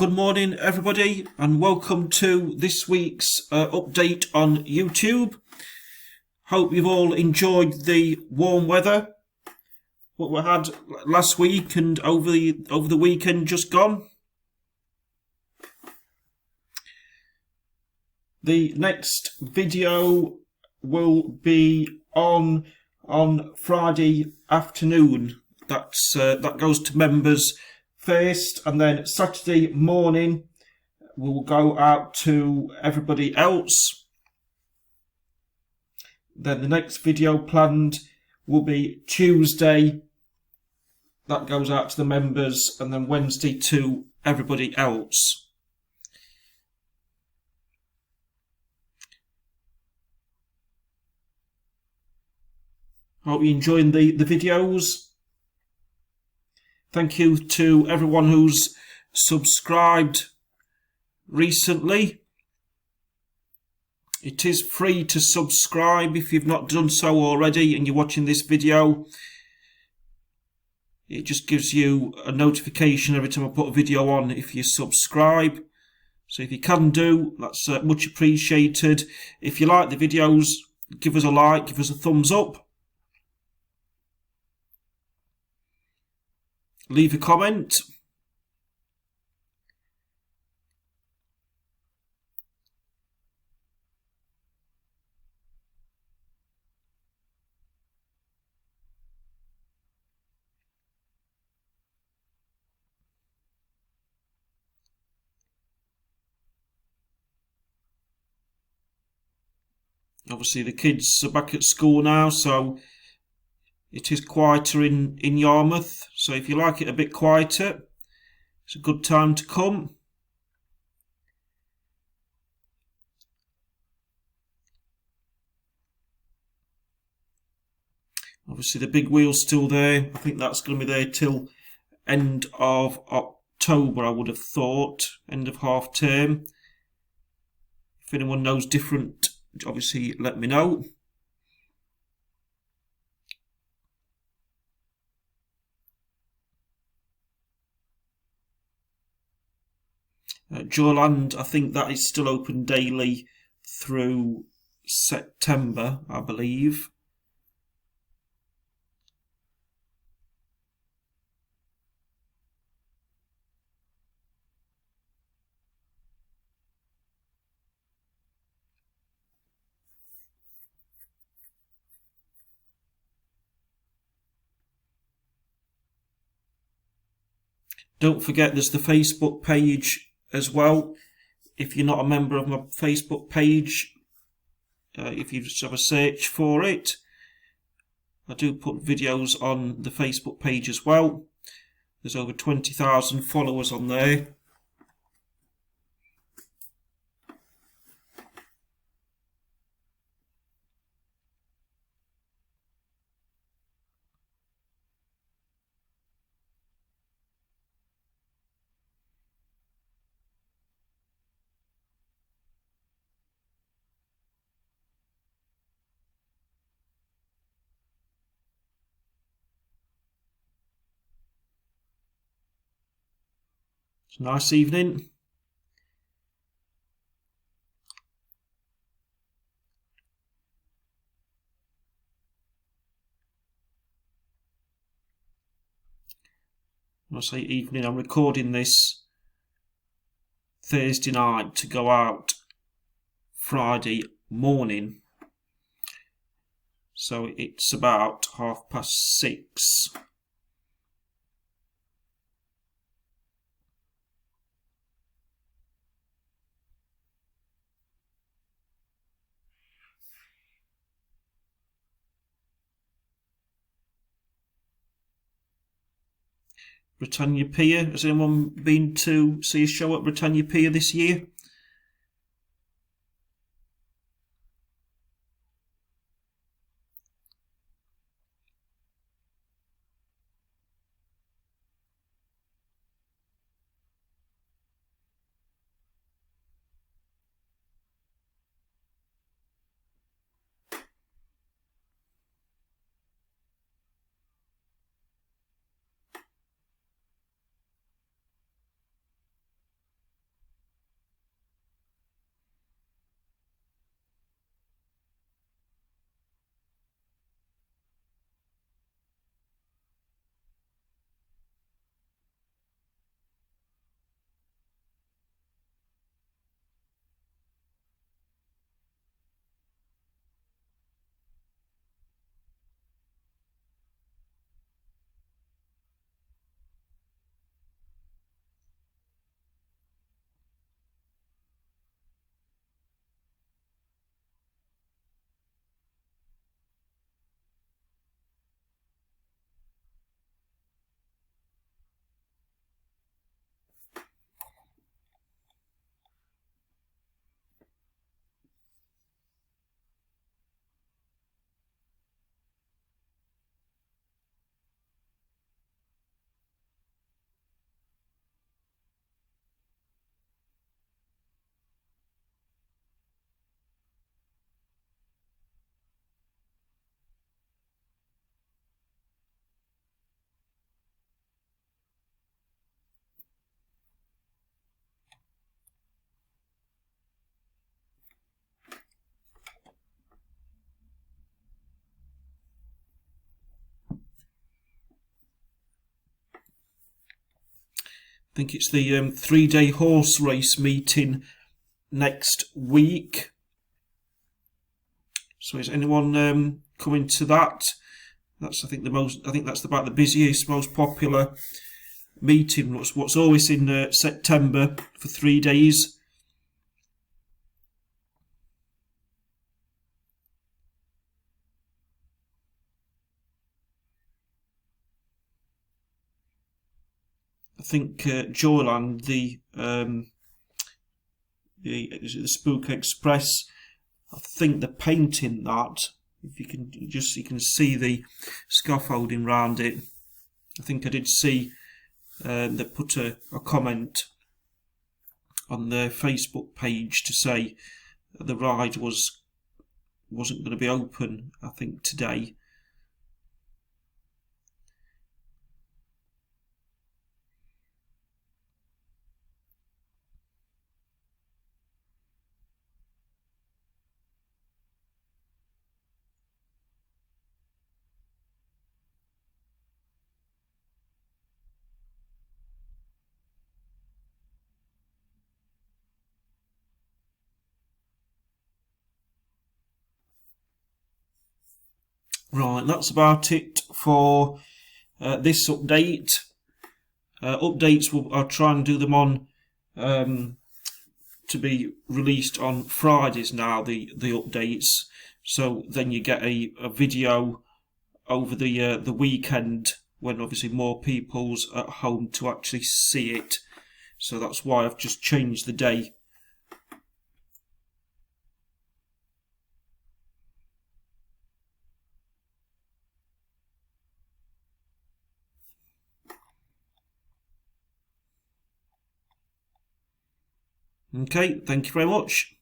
Good morning, everybody, and welcome to this week's update on YouTube. Hope you've all enjoyed the warm weather what we had last week and over the weekend just gone. The next video will be on Friday afternoon. That goes to members first, and then Saturday morning we'll go out to everybody else. Then the next video planned will be Tuesday. That goes out to the members, and then Wednesday to everybody else. Hope you're enjoying the videos. Thank you to everyone who's subscribed recently. It is free to subscribe if you've not done so already and you're watching this video. It just gives you a notification every time I put a video on if you subscribe. So if you can do, that's much appreciated. If you like the videos, give us a like, give us a thumbs up. Leave a comment. Obviously the kids are back at school now, so it is quieter in Yarmouth. So if you like it a bit quieter, it's a good time to come. Obviously the big wheel's still there. I think that's going to be there till end of October, I would have thought. End of half term. If anyone knows different, obviously let me know. Joyland, I think that is still open daily through September, I believe. Don't forget there's the Facebook page as well. If you're not a member of my Facebook page, if you just have a search for it, I do put videos on the Facebook page as well. There's over 20,000 followers on there. It's a nice evening. When I say evening, I'm recording this Thursday night to go out Friday morning. So it's about 6:30. Britannia Pier. Has anyone been to see a show at Britannia Pier this year? think it's the 3-day horse race meeting next week. So is anyone coming to that? That's I think that's about the busiest, most popular meeting. What's always in September for 3 days. I think Joyland, the Spook Express, I think they're painting that. If you can see the scaffolding round it. I think I did see they put a comment on their Facebook page to say that the ride wasn't going to be open, I think, today. Right, that's about it for this update. Updates, I'll try and do them on to be released on Fridays now, the updates. So then you get a video over the weekend when obviously more people's at home to actually see it. So that's why I've just changed the day. Okay, thank you very much.